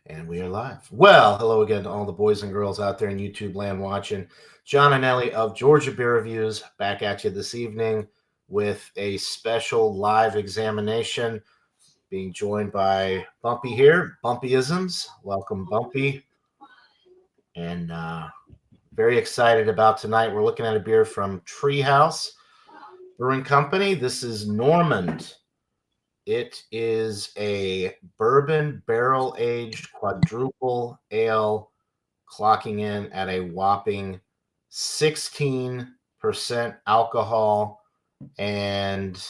And we are live. Well, hello again to all the boys and girls out there in YouTube land watching. John and Ellie of Georgia Beer Reviews back at you this evening with a special live examination, being joined by Bumpy here, Bumpyisms. Welcome, Bumpy. And very excited about tonight. We're looking at a beer from Treehouse Brewing Company. This is Normand. It is a bourbon barrel-aged quadruple ale, clocking in at a whopping 16% alcohol. And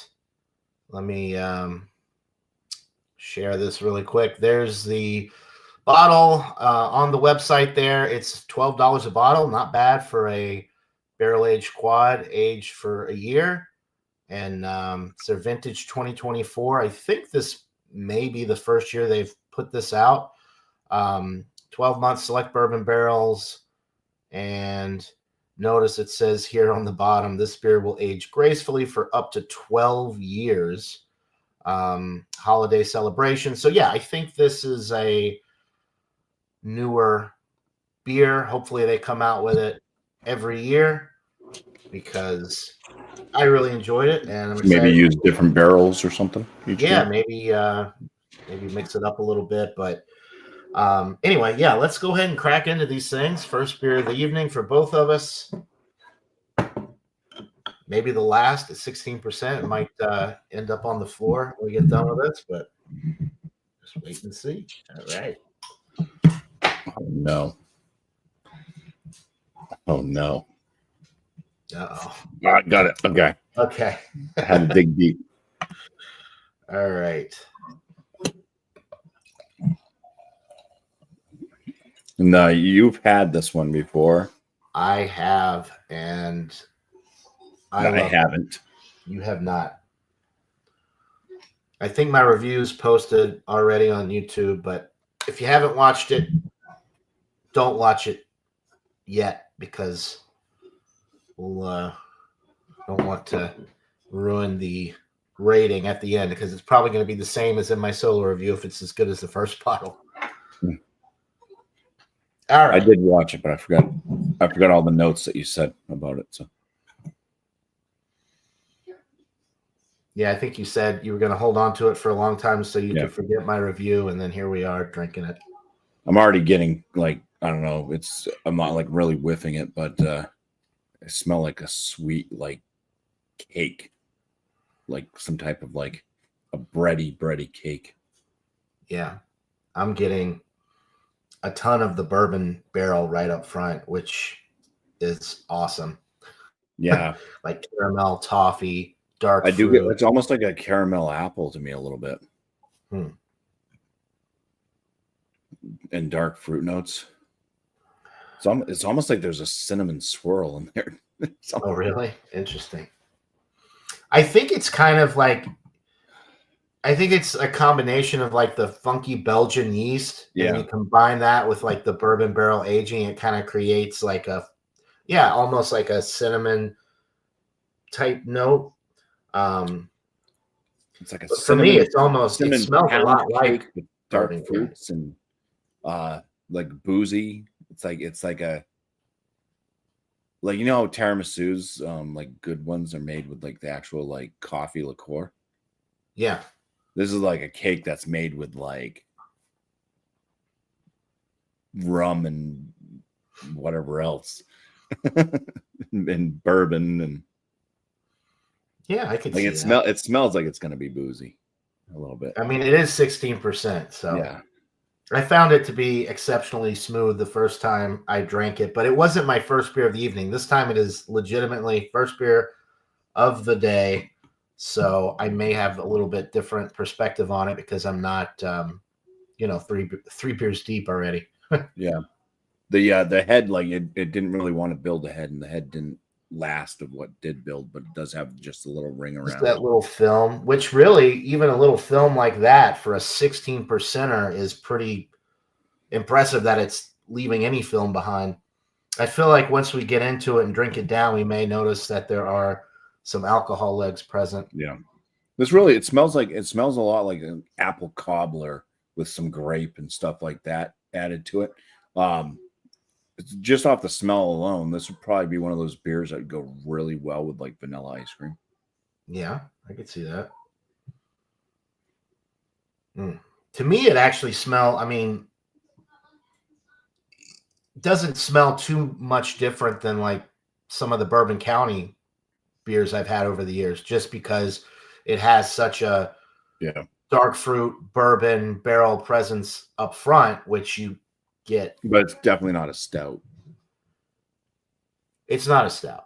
let me share this really quick. There's the bottle on the website there. It's $12 a bottle. Not bad for a barrel-aged quad aged for a year. And it's their vintage 2024. I think this may be the first year they've put this out. 12-month select bourbon barrels. And notice it says here on the bottom, this beer will age gracefully for up to 12 years. Holiday celebration. So, yeah, I think this is a newer beer. Hopefully they come out with it every year, because I really enjoyed it, and I'm maybe use different barrels or something. Yeah, maybe mix it up a little bit. But anyway, yeah, let's go ahead and crack into these things. First beer of the evening for both of us. Maybe the last at 16%. It might end up on the floor when we get done with this, but just wait and see. All right. Oh no. Oh no. Uh-oh. I got it. Okay. Okay. I had to dig deep. All right. No, you've had this one before. I have, and I haven't. You have not. I think my review's posted already on YouTube, but if you haven't watched it, don't watch it yet, because we'll don't want to ruin the rating at the end, because it's probably going to be the same as in my solo review if it's as good as the first bottle. All right. I did watch it, but I forgot all the notes that you said about it. So yeah, I think you said you were going to hold on to it for a long time so you could forget my review, and then here we are drinking it. I'm already getting, like, I don't know, I'm not like really whiffing it, but I smell like a sweet, like, cake, like some type of like a bready cake. Yeah, I'm getting a ton of the bourbon barrel right up front, which is awesome. Yeah. Like caramel, toffee, dark I do fruit. get, it's almost like a caramel apple to me a little bit. And dark fruit notes. It's almost like there's a cinnamon swirl in there. Oh, really? Interesting. I think it's kind of like, I think it's a combination of like the funky Belgian yeast. Yeah. And you combine that with like the bourbon barrel aging, it kind of creates like almost like a cinnamon type note. It's like for me, it's almost, it smells a lot like dark fruits and like boozy. It's like a, like, you know, tiramisus, like good ones are made with like the actual like coffee liqueur. Yeah. This is like a cake that's made with like rum and whatever else. And bourbon and yeah, I could like see that. It smells like it's gonna be boozy a little bit. I mean, it is 16%, so yeah. I found it to be exceptionally smooth the first time I drank it, but it wasn't my first beer of the evening. This time it is legitimately first beer of the day. So I may have a little bit different perspective on it because I'm not, three beers deep already. Yeah. The head, like it didn't really want to build a head, and the head didn't last of what did build, but it does have just a little ring around. Just that little film, which really, even a little film like that for a 16%er is pretty impressive that it's leaving any film behind. I feel like once we get into it and drink it down, we may notice that there are some alcohol legs present. Yeah. It smells a lot like an apple cobbler with some grape and stuff like that added to it. It's just off the smell alone, this would probably be one of those beers that would go really well with like vanilla ice cream. Yeah, I could see that. To me, it actually it doesn't smell too much different than like some of the Bourbon County beers I've had over the years, just because it has such a dark fruit bourbon barrel presence up front, which you get. But it's definitely not a stout. It's not a stout.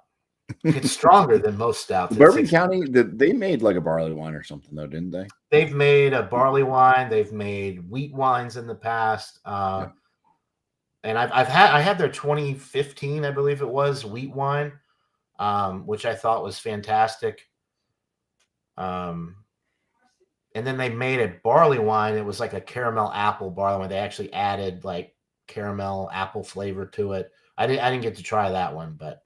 It's stronger than most stouts. Bourbon County, they made like a barley wine or something, though, didn't they? They've made a barley wine. They've made wheat wines in the past. And I had their 2015, I believe it was, wheat wine, which I thought was fantastic. And then they made a barley wine. It was like a caramel apple barley wine. They actually added like caramel apple flavor to it. I didn't get to try that one, but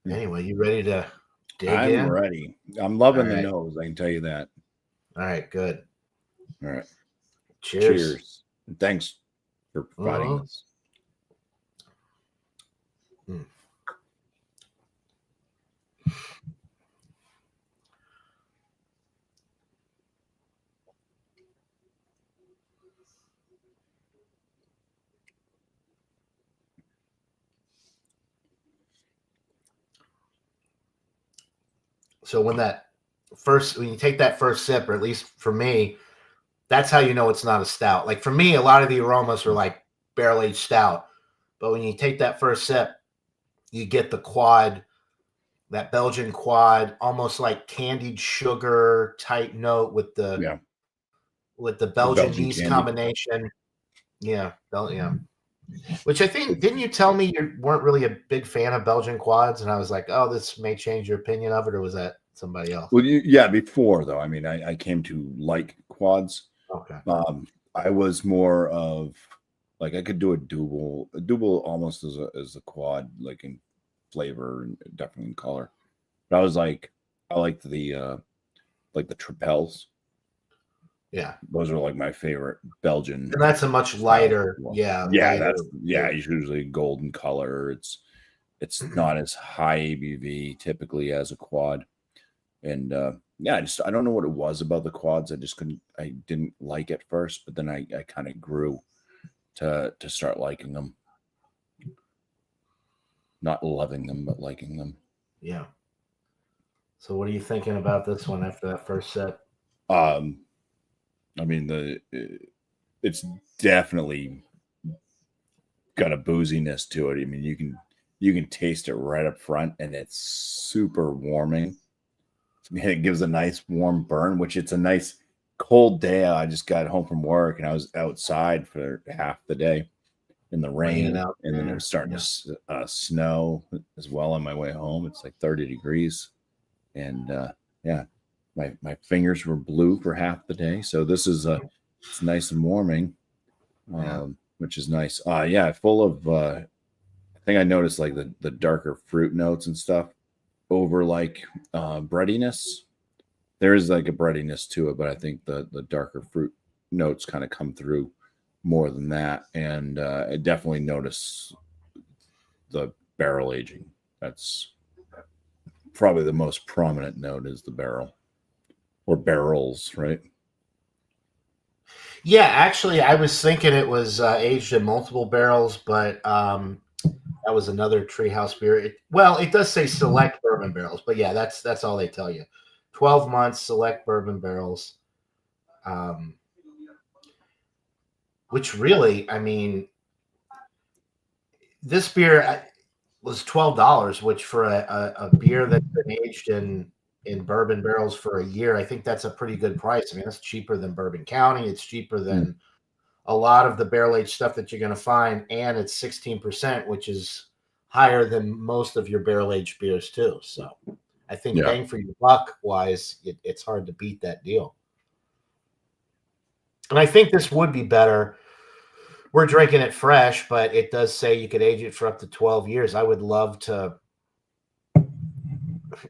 anyway, you ready to dig in? I'm ready. I'm loving the nose. I can tell you that. All right, good. All right. Cheers. And thanks for providing this. So when you take that first sip, or at least for me, that's how you know it's not a stout. Like for me, a lot of the aromas are like barrel-aged stout. But when you take that first sip, you get the quad, that Belgian quad, almost like candied sugar type note with the Belgian yeast candy combination. Yeah. Which I think, didn't you tell me you weren't really a big fan of Belgian quads? And I was like, oh, this may change your opinion of it, or was that somebody else? Well, before though. I mean, I came to like quads. Okay. I was more of like I could do a double almost as a quad, like in flavor and definitely in color. But I was like, I liked the Tripels. Yeah, those are like my favorite Belgian. And that's a much lighter, it's usually golden color. It's not as high ABV typically as a quad, and I don't know what it was about the quads. I didn't like at first, but then I kind of grew to start liking them. Not loving them, but liking them. Yeah. So what are you thinking about this one after that first sip? I mean, it's definitely got a booziness to it. I mean, you can taste it right up front, and it's super warming. I mean, it gives a nice warm burn, which it's a nice cold day. I just got home from work, and I was outside for half the day in the rain, and then it was starting to snow as well on my way home. It's like 30 degrees, and my fingers were blue for half the day. So this is it's nice and warming, which is nice. Full of I think I noticed like the darker fruit notes and stuff over like breadiness. There is like a breadiness to it, but I think the darker fruit notes kind of come through more than that. And I definitely notice the barrel aging. That's probably the most prominent note is the barrel. Or barrels, right? Yeah, actually, I was thinking it was aged in multiple barrels, but that was another Treehouse beer. It does say select bourbon barrels, but yeah, that's all they tell you. 12 months, select bourbon barrels. Which really, I mean, this beer was $12, which for a beer that's been aged in bourbon barrels for a year, I think that's a pretty good price. I mean, that's cheaper than Bourbon County. It's cheaper than a lot of the barrel-aged stuff that you're going to find, and it's 16%, which is higher than most of your barrel-aged beers too. So I think bang for your buck wise, it's hard to beat that deal. And I think this would be better. We're drinking it fresh, but it does say you could age it for up to 12 years. I would love to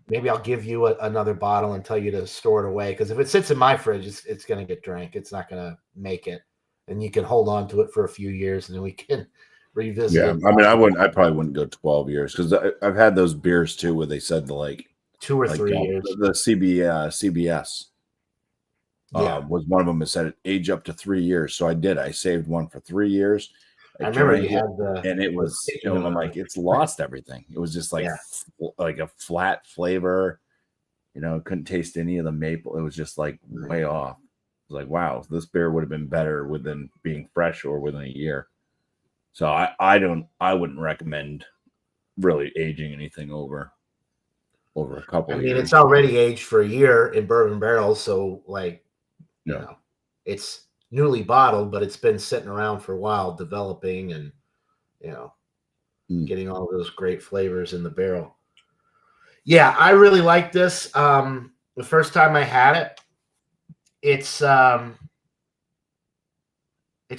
maybe I'll give you another bottle and tell you to store it away. Because if it sits in my fridge, it's going to get drank. It's not going to make it. And you can hold on to it for a few years, and then we can revisit Yeah, it. I mean, I probably wouldn't go 12 years because I've had those beers too where they said like 2 or 3 years. the CBS was one of them that said it age up to 3 years. So I did. I saved one for 3 years. I remember you drank had the and it was, I'm like, it's lost everything. It was just like like a flat flavor. Couldn't taste any of the maple. It was just like way off. It was like, wow, this beer would have been better within being fresh or within a year. So I wouldn't recommend really aging anything over a couple of years. It's already aged for a year in bourbon barrels, so like, it's newly bottled, but it's been sitting around for a while, developing and getting all those great flavors in the barrel. Yeah, I really like this. The first time I had it, it's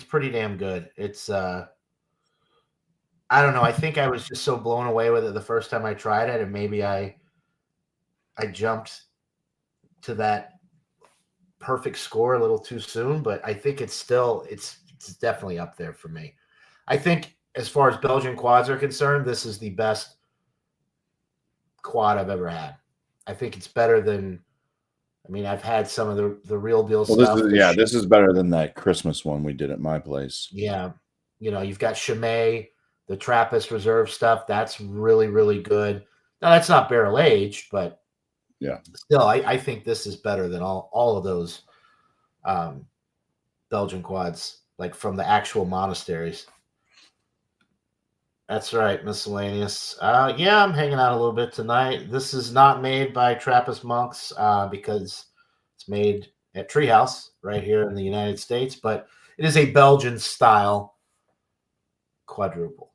pretty damn good. It's I don't know. I think I was just so blown away with it the first time I tried it, and maybe I jumped to that perfect score a little too soon, but I think it's definitely up there for me. I think as far as Belgian quads are concerned, this is the best quad I've ever had. I think it's better than, I've had some of the real deal stuff. This is better than that Christmas one we did at my place. Yeah. You've got Chimay, the Trappist Reserve stuff. That's really, really good. Now, that's not barrel aged, but still, I think this is better than all of those Belgian quads, like from the actual monasteries. That's right, miscellaneous. Yeah, I'm hanging out a little bit tonight. This is not made by Trappist monks because it's made at Treehouse right here in the United States, but it is a Belgian style quadruple.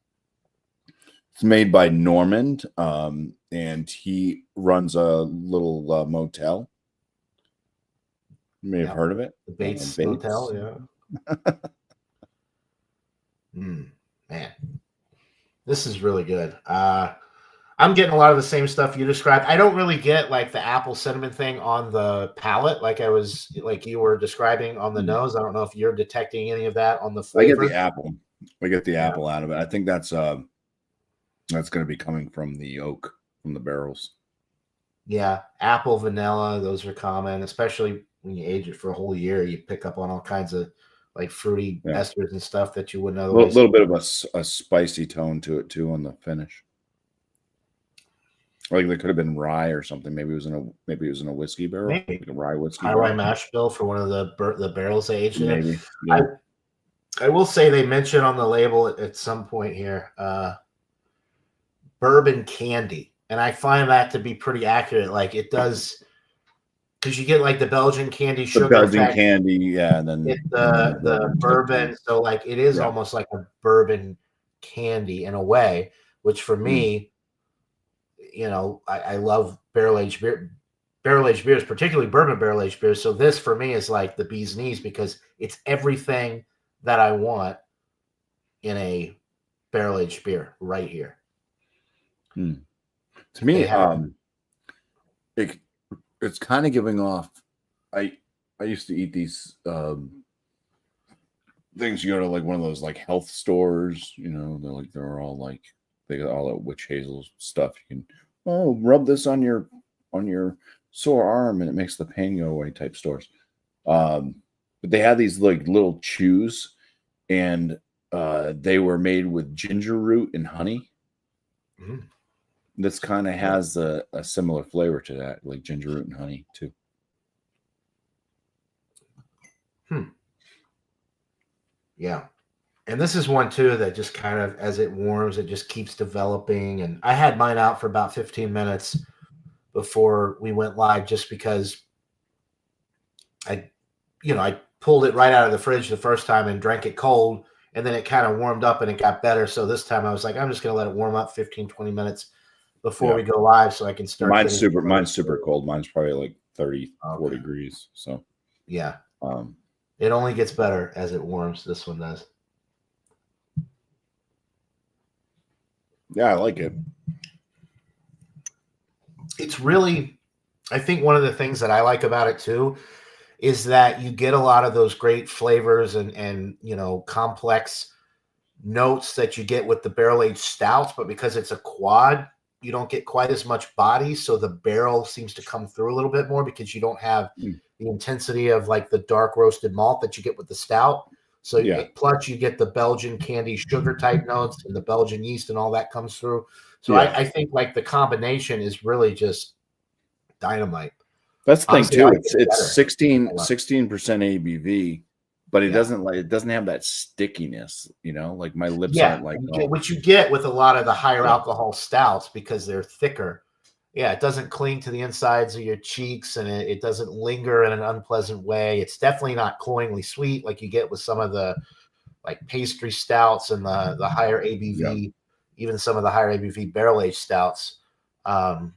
It's made by Normand, and he runs a little motel. You may have heard of it. The Bates Motel, yeah. Man. This is really good. I'm getting a lot of the same stuff you described. I don't really get like the apple cinnamon thing on the palate, like you were describing on the nose. I don't know if you're detecting any of that on the flavor. I get the apple. I get the apple out of it. I think that's going to be coming from the oak, from the barrels. Yeah, apple, vanilla, those are common, especially when you age it for a whole year. You pick up on all kinds of like fruity esters and stuff that you wouldn't otherwise. A little bit of a spicy tone to it too on the finish. Like there could have been rye or something. Maybe it was in a whiskey barrel, like a rye whiskey. Rye mash bill for one of the barrels they aged in. Maybe. Yeah. I will say they mention on the label at some point here, bourbon candy, and I find that to be pretty accurate. Like it does. Because you get like the Belgian candy sugar. The Belgian candy, and then the bourbon. So like it is almost like a bourbon candy in a way, which for me, I love barrel-aged beers, particularly bourbon barrel-aged beers. So this for me is like the bee's knees because it's everything that I want in a barrel-aged beer right here. To me, it's kind of giving off. I used to eat these things. You go to like one of those like health stores, they're all like they got all that witch hazel stuff. You can rub this on your sore arm and it makes the pain go away type stores. But they had these like little chews, and they were made with ginger root and honey. Mm. This kind of has a similar flavor to that, like ginger root and honey, too. Yeah. And this is one, too, that just kind of, as it warms, it just keeps developing. And I had mine out for about 15 minutes before we went live just because I pulled it right out of the fridge the first time and drank it cold. And then it kind of warmed up and it got better. So this time I was like, I'm just going to let it warm up 15, 20 minutes before we go live so I can start. Mine's super cold. Mine's probably like 34 degrees. So yeah. It only gets better as it warms. This one does. Yeah, I like it. it's really, I think one of the things that I like about it too is that you get a lot of those great flavors and complex notes that you get with the barrel aged stouts, but because it's a quad, you don't get quite as much body, so the barrel seems to come through a little bit more because you don't have the intensity of like the dark roasted malt that you get with the stout. So plus you get the Belgian candy sugar type notes and the Belgian yeast and all that comes through. So I think like the combination is really just dynamite. That's the Honestly, thing too. I It's think it's better. 16% ABV, but it Yeah. doesn't have that stickiness, like my lips Yeah, aren't like which you get with a lot of the higher Yeah. alcohol stouts because they're thicker. Yeah, it doesn't cling to the insides of your cheeks and it doesn't linger in an unpleasant way. It's definitely not cloyingly sweet like you get with some of the like pastry stouts and the higher ABV, even some of the higher ABV barrel aged stouts. So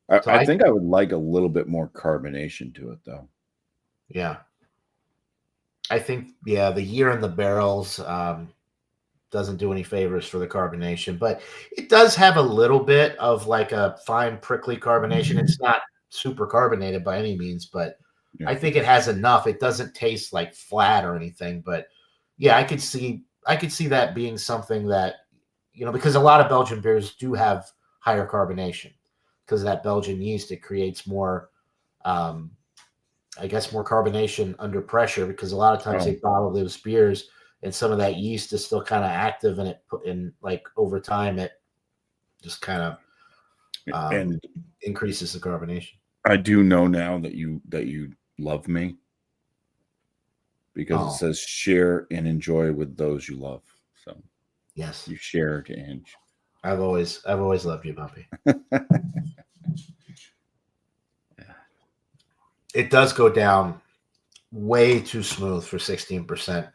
I think I would like a little bit more carbonation to it though. Yeah. I think, the year in the barrels doesn't do any favors for the carbonation, but it does have a little bit of like a fine prickly carbonation. It's not super carbonated by any means, but I think it has enough. It doesn't taste like flat or anything, but yeah, I could see that being something that, because a lot of Belgian beers do have higher carbonation because of that Belgian yeast. It creates more, I guess, more carbonation under pressure because a lot of times they bottle those beers and some of that yeast is still kind of active and it put in like over time, it just kind of and increases the carbonation. I do know now that you love me because it says share and enjoy with those you love. So yes, you share and I've always loved you, Bumpy. It does go down way too smooth for 16%.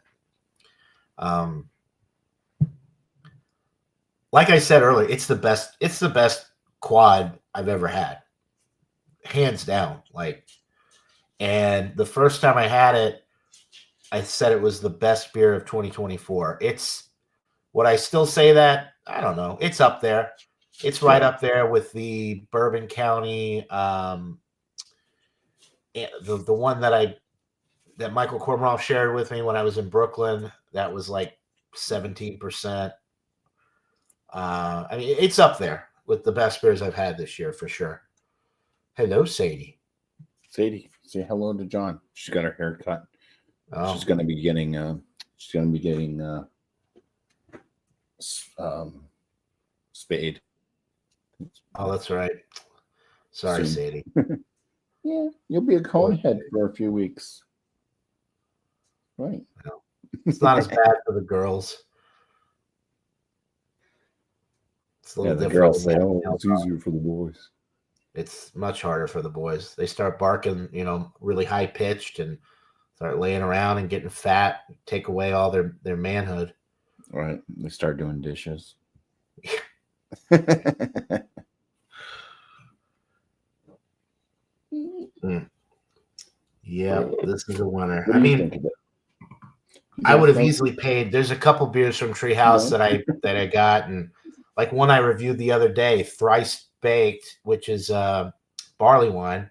Like I said earlier, it's the best quad I've ever had, hands down. And the first time I had it, I said it was the best beer of 2024. Would I still say that? I don't know. It's up there. It's right up there with the Bourbon County, the one that Michael Kormroff shared with me when I was in Brooklyn. That was like 17%. I mean, it's up there with the best beers I've had this year for sure. Hello, Sadie. Sadie, say hello to John. She's got her hair cut. Oh. She's going to be getting spayed. Oh, that's right. Sorry, Soon. Sadie. Yeah, you'll be a conehead for a few weeks. Right. No, it's not as bad for the girls. It's a little the different. girls say, "Oh, it's easier for the boys." It's much harder for the boys. They start barking, really high pitched and start laying around and getting fat, take away all their manhood. Right. They start doing dishes. Yeah, this is a winner. What do you think of it? I would have easily paid. There's a couple beers from Treehouse that I got, and like one I reviewed the other day, Thrice Baked, which is barley wine.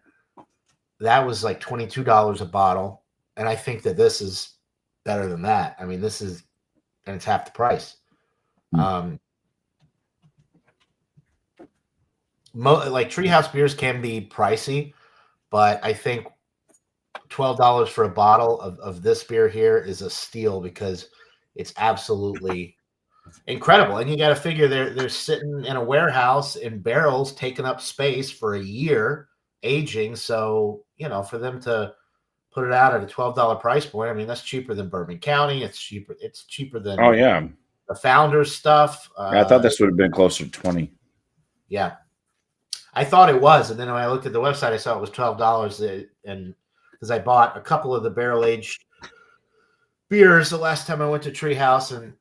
That was like $22 a bottle, and I think that this is better than that. I mean, and it's half the price. Like Treehouse beers can be pricey, but I think $12 for a bottle of this beer here is a steal because it's absolutely incredible. And you got to figure they're sitting in a warehouse in barrels, taking up space for a year, aging. So, for them to put it out at a $12 price point, I mean, that's cheaper than Bourbon County. It's cheaper than the Founders stuff. I thought this would have been closer to 20. Yeah. I thought it was. And then when I looked at the website, I saw it was $12. And because I bought a couple of the barrel-aged beers the last time I went to Treehouse, and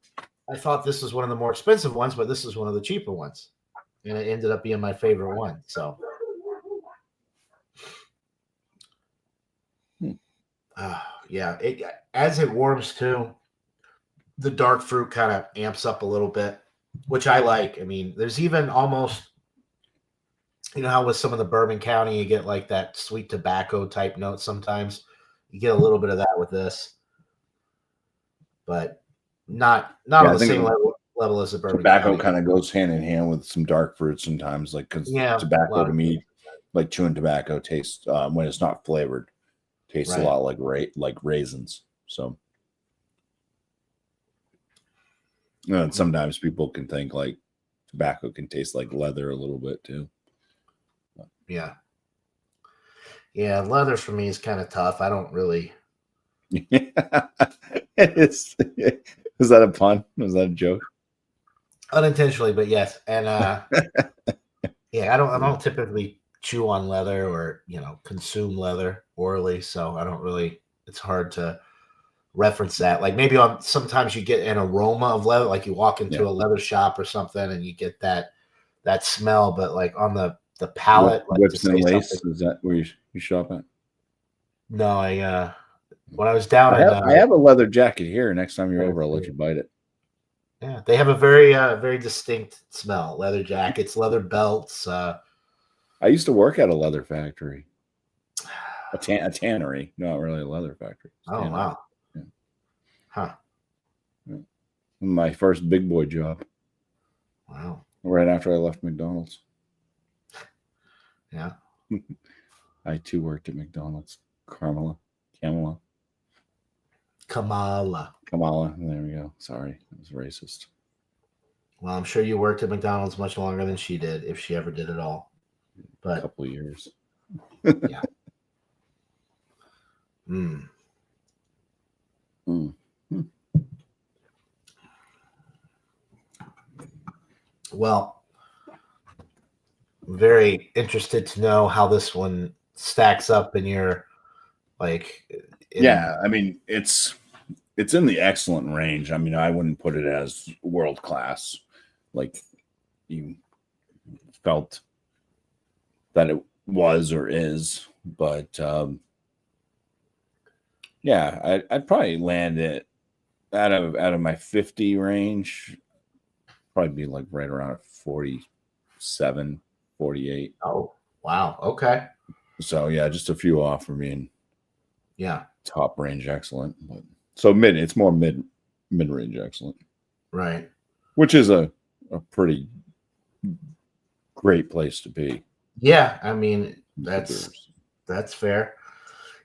I thought this was one of the more expensive ones, but this is one of the cheaper ones. And it ended up being my favorite one. So, yeah, as it warms too, the dark fruit kind of amps up a little bit, which I like. I mean, there's even almost You know how with some of the Bourbon County, you get like that sweet tobacco type note sometimes. You get a little bit of that with this, but not Yeah, on I the same think level as the Bourbon tobacco County. kind of goes hand in hand with some dark fruits sometimes, like because Yeah, a tobacco lot to of me, like chewing tobacco, tastes when it's not flavored, tastes a right. lot like raisins. So, and sometimes people can think like tobacco can taste like leather a little bit too. Yeah, yeah. Leather for me is kind of tough. I don't really Is that a pun? Was that a joke? unintentionally, but yes, and yeah, I don't typically chew on leather or consume leather orally, so I don't really. It's hard to reference that. Like maybe on sometimes you get an aroma of leather, like you walk Yeah. into a leather shop or something, and you get that smell. But like on the palate, like to Whips say and lace. something. Is that where you shop at? No, when I was down in I have a leather jacket here. Next time you're over, I'll let you bite it. yeah, they have a very distinct smell. Leather jackets, leather belts. I used to work at a leather factory, a tannery, not really a leather factory. Oh Tannery. wow, Yeah. huh? Yeah. My first big boy job. Wow, Right after I left McDonald's. yeah. I too worked at McDonald's. Kamala. Kamala. There we go. Sorry, that was racist. Well, I'm sure you worked at McDonald's much longer than she did, if she ever did at all. But A couple of years. yeah. Mm. Mm. Well, I'm very interested to know how this one stacks up in your Yeah, I mean it's in the excellent range. I mean, I wouldn't put it as world class. Like you felt that it was or is, but yeah, I'd probably land it out of my 50 range, probably be like right around a 47, 48. Oh, wow. Okay. So yeah, just a few off for being Yeah. top range excellent. But so it's more mid range excellent. Right. Which is a pretty great place to be. Yeah, I mean that's fair.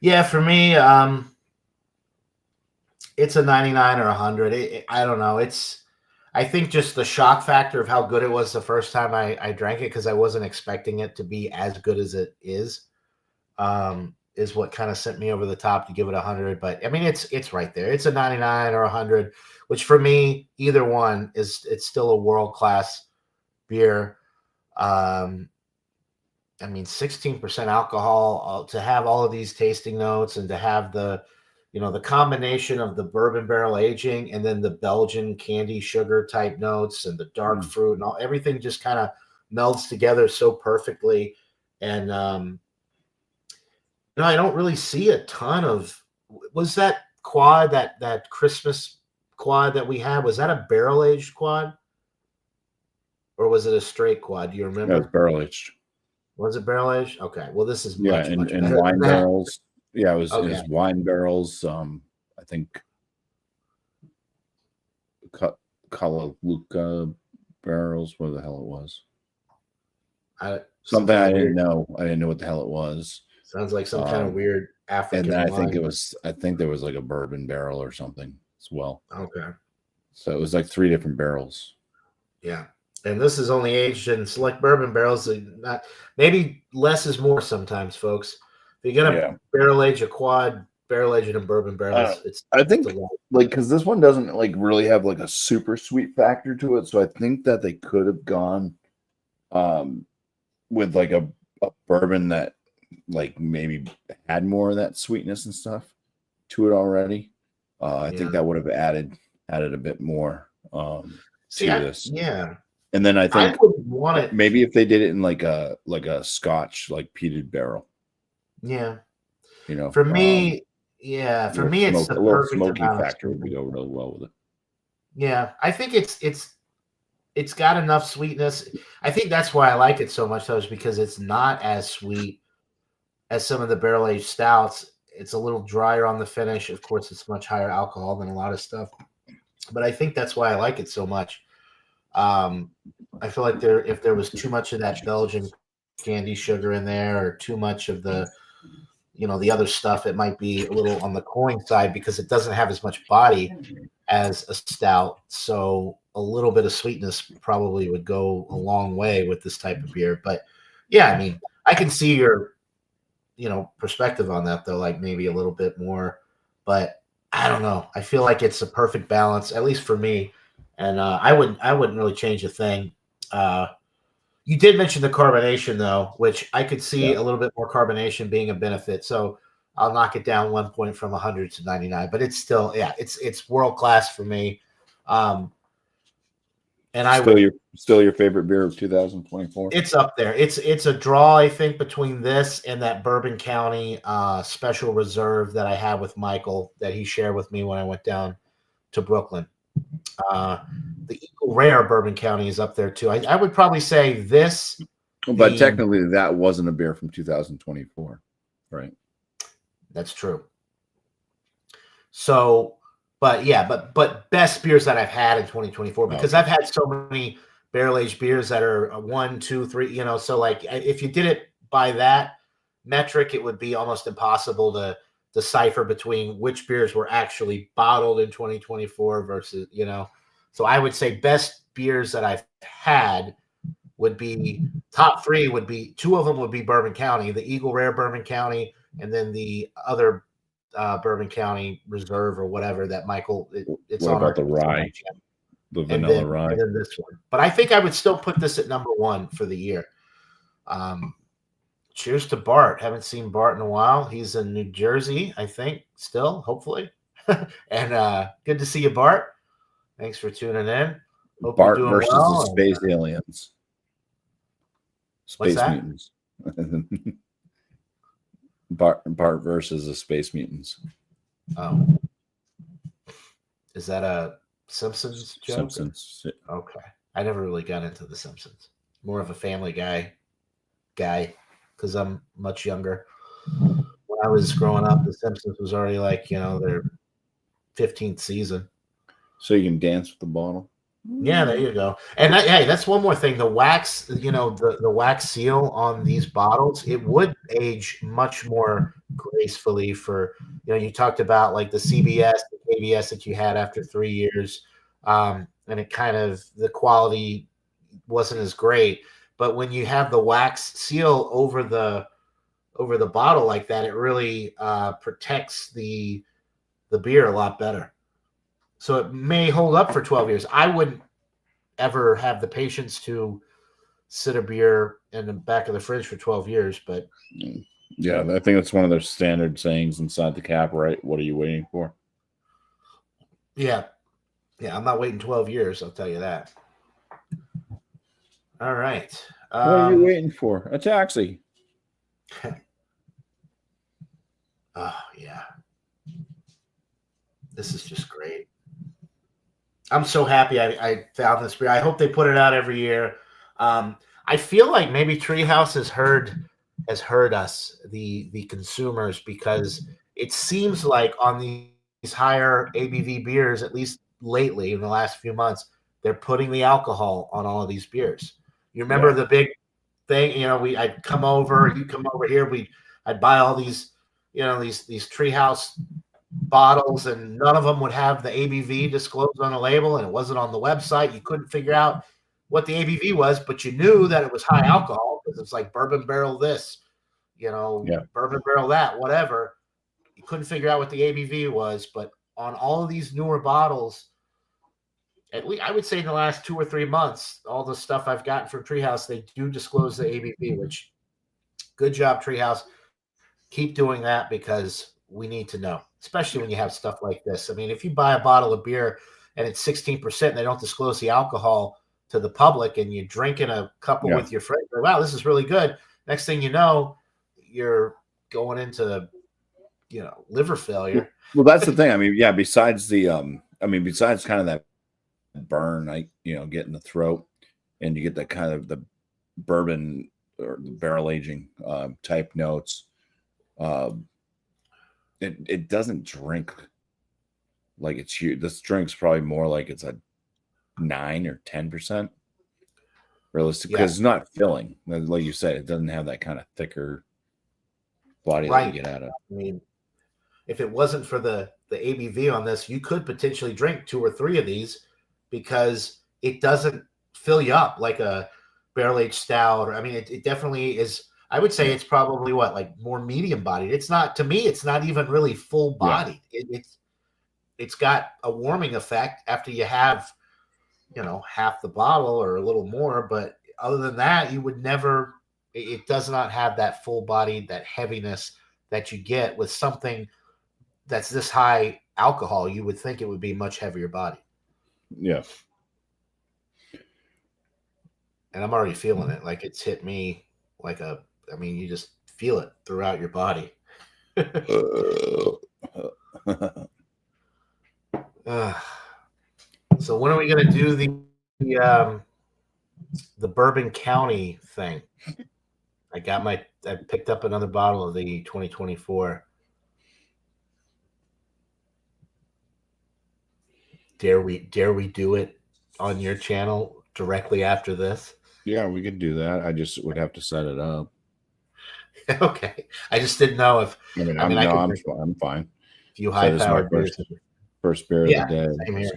Yeah, for me, it's a 99 or 100. I don't know. I think just the shock factor of how good it was the first time I drank it, because I wasn't expecting it to be as good as it is what kind of sent me over the top to give it 100. But I mean, it's right there. It's a 99 or 100, which for me, either one it's still a world-class beer. I mean, 16% alcohol, to have all of these tasting notes and to have the combination of the bourbon barrel aging and then the Belgian candy sugar type notes and the dark fruit and everything just kind of melds together so perfectly. And, I don't really see a ton of, was that quad, that Christmas quad that we had, was that a barrel aged quad or was it a straight quad? Do you remember? Yeah, it's barrel aged. Was it barrel aged? Okay. Well, this is Yeah, much and better wine than that. barrels. Yeah, it was wine barrels. I think Kalaluka barrels. What the hell it was? Something I didn't know. I didn't know what the hell it was. Sounds like some kind of weird African. And then wine. I think there was like a bourbon barrel or something as well. Okay. So it was like 3 different barrels. Yeah. And this is only aged in select bourbon barrels. Not maybe less is more sometimes, folks. If you're gonna barrel age a quad, barrel age it in bourbon barrels. I think like because this one doesn't like really have like a super sweet factor to it, so I think that they could have gone with like a bourbon that like maybe had more of that sweetness and stuff to it already. I think that would have added a bit more to this. Yeah. And then I think I would want it maybe if they did it in like a Scotch like peated barrel. Yeah. For for me, for me it's the a little perfect smoky amount factor of would go really well with it. Yeah, I think it's it's got enough sweetness. I think that's why I like it so much, though, is because it's not as sweet as some of the barrel aged stouts. It's a little drier on the finish. Of course, it's much higher alcohol than a lot of stuff, but I think that's why I like it so much. Um, I feel like if there was too much of that Belgian candy sugar in there, or too much of the other stuff, it might be a little on the cloying side because it doesn't have as much body as a stout. So a little bit of sweetness probably would go a long way with this type of beer. But yeah, I mean, I can see your perspective on that, though, like maybe a little bit more, but I don't know. I feel like it's a perfect balance, at least for me. And I wouldn't really change a thing. Uh, you did mention the carbonation, though, which I could see Yeah. a little bit more carbonation being a benefit. So I'll knock it down 1 point from 100 to 99, but it's still, yeah, it's world class for me. Um, and I would, Still your favorite beer of 2024? it's up there. It's a draw, I think, between this and that Bourbon County special reserve that I had with Michael that he shared with me when I went down to Brooklyn. The Eagle Rare Bourbon County is up there too. I would probably say this, But technically, that wasn't a beer from 2024, right? that's true. So, but yeah, but best beers that I've had in 2024, because I've had so many barrel aged beers that are 1, 2, 3. So like if you did it by that metric, it would be almost impossible to decipher between which beers were actually bottled in 2024 versus. So I would say best beers that I've had would be top 3 would be 2 of them would be Bourbon County, the Eagle Rare Bourbon County, and then the other Bourbon County Reserve or whatever that Michael. It's what on about the rye, the vanilla rye? And then this one, but I think I would still put this at number 1 for the year. Cheers to Bart. Haven't seen Bart in a while. He's in New Jersey, I think, still, hopefully. And good to see you, Bart. Thanks for tuning in. Hope Bart you're doing versus well. the space aliens. What's Space that? mutants. Bart versus the space mutants. Oh. Is that a Simpsons joke? Simpsons. Okay. I never really got into the Simpsons. More of a Family Guy because I'm much younger. When I was growing up, the Simpsons was already like, their 15th season. So you can dance with the bottle? Yeah, there you go. And hey, that's one more thing. The wax, the wax seal on these bottles, it would age much more gracefully for, you talked about like the CBS, the KBS that you had after 3 years. And it kind of, the quality wasn't as great. But when you have the wax seal over the bottle like that, it really protects the beer a lot better. So it may hold up for 12 years. I wouldn't ever have the patience to sit a beer in the back of the fridge for 12 years, but yeah, I think that's one of their standard sayings inside the cap, right? What are you waiting for? Yeah, I'm not waiting 12 years, I'll tell you that. All right. What are you waiting for? A taxi. Oh, yeah. This is just great. I'm so happy I found this beer. I hope they put it out every year. I feel like maybe Treehouse has heard us, the consumers, because it seems like on these higher ABV beers, at least lately in the last few months, they're putting the alcohol on all of these beers. You remember the big thing? I'd come over, you come over here, I'd buy all these, these Treehouse bottles, and none of them would have the ABV disclosed on the label, and it wasn't on the website. You couldn't figure out what the ABV was, but you knew that it was high alcohol because it's like bourbon barrel this, bourbon barrel that, whatever. You couldn't figure out what the ABV was, but on all of these newer bottles, at least I would say in the last 2 or 3 months, all the stuff I've gotten from Treehouse, they do disclose the ABV, which good job, Treehouse. Keep doing that because we need to know, especially when you have stuff like this. I mean, if you buy a bottle of beer and it's 16% and they don't disclose the alcohol to the public and you're drinking a couple with your friends, wow, this is really good. Next thing you know, you're going into, liver failure. Well, that's the thing. I mean, besides kind of that burn, get in the throat, and you get that kind of the bourbon or the barrel aging type notes. It doesn't drink like it's huge. This drink's probably more like it's a 9 or 10%. Realistic, because it's not filling. Like you said, it doesn't have that kind of thicker body that you get out of. I mean, if it wasn't for the ABV on this, you could potentially drink 2 or 3 of these because it doesn't fill you up like a barrel-aged stout. Or, I mean, it definitely is. I would say it's probably like more medium-bodied. It's not, to me, it's not even really full-bodied. Yeah. It's got a warming effect after you have, half the bottle or a little more. But other than that, you would never, it does not have that full body, that heaviness that you get with something that's this high alcohol. You would think it would be much heavier body. Yeah. And I'm already feeling it. Like it's hit me you just feel it throughout your body. So when are we going to do the Bourbon County thing? I picked up another bottle of the 2024. Dare we do it on your channel directly after this? Yeah, we could do that. I just would have to set it up. Okay. I just didn't know if I'm fine. If you high-powered first beer of the day. Same here.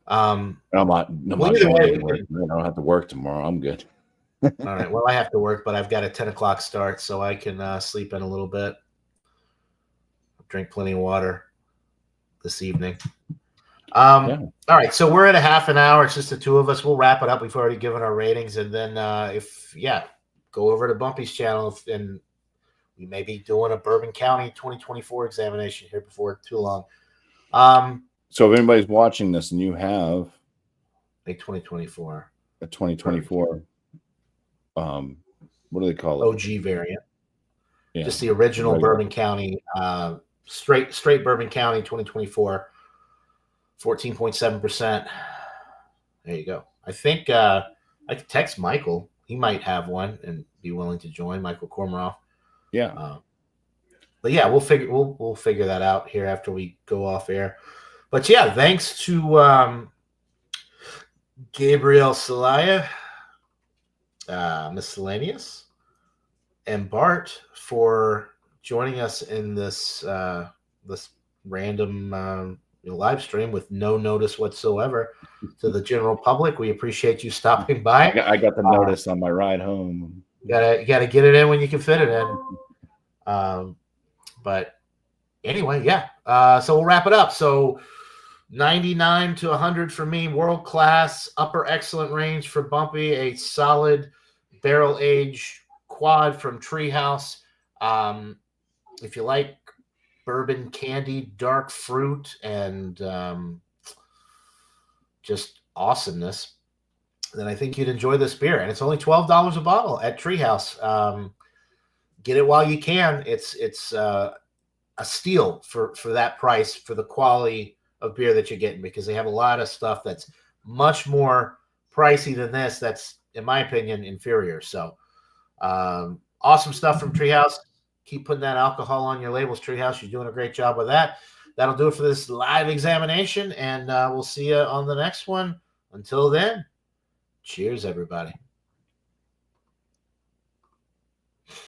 I'm not going to work. I don't have to work tomorrow. I'm good. All right. Well, I have to work, but I've got a 10 o'clock start, so I can sleep in a little bit. Drink plenty of water this evening. All right. So we're at a half an hour. It's just the two of us. We'll wrap it up. We've already given our ratings. And then go over to Bumpy's channel, and we may be doing a Bourbon County 2024 examination here before too long. So if anybody's watching this and you have a 2024, what do they call it? OG variant. Yeah. Just the original Bourbon County, straight Bourbon County 2024, 14.7%. There you go. I think I could text Michael. He might have one and be willing to join, Michael Kormaroff. Yeah. But yeah, we'll figure that out here after we go off air. But yeah, thanks to Gabriel Celaya, Miscellaneous, and Bart for joining us in this this random live stream with no notice whatsoever to the general public. We appreciate you stopping by. I got the notice on my ride home. You gotta get it in when you can fit it in. But anyway, yeah. So we'll wrap it up. So 99 to 100 for me, world class, upper excellent range for Bumpy, a solid barrel age quad from Treehouse. If you like bourbon candy, dark fruit, and just awesomeness, then I think you'd enjoy this beer. And it's only $12 a bottle at Treehouse. Get it while you can. It's a steal for that price, for the quality of beer that you're getting, because they have a lot of stuff that's much more pricey than this. That's, in my opinion, inferior. So awesome stuff from Treehouse. Keep putting that alcohol on your labels, Treehouse. You're doing a great job with that. That'll do it for this live examination, and we'll see you on the next one. Until then, cheers, everybody.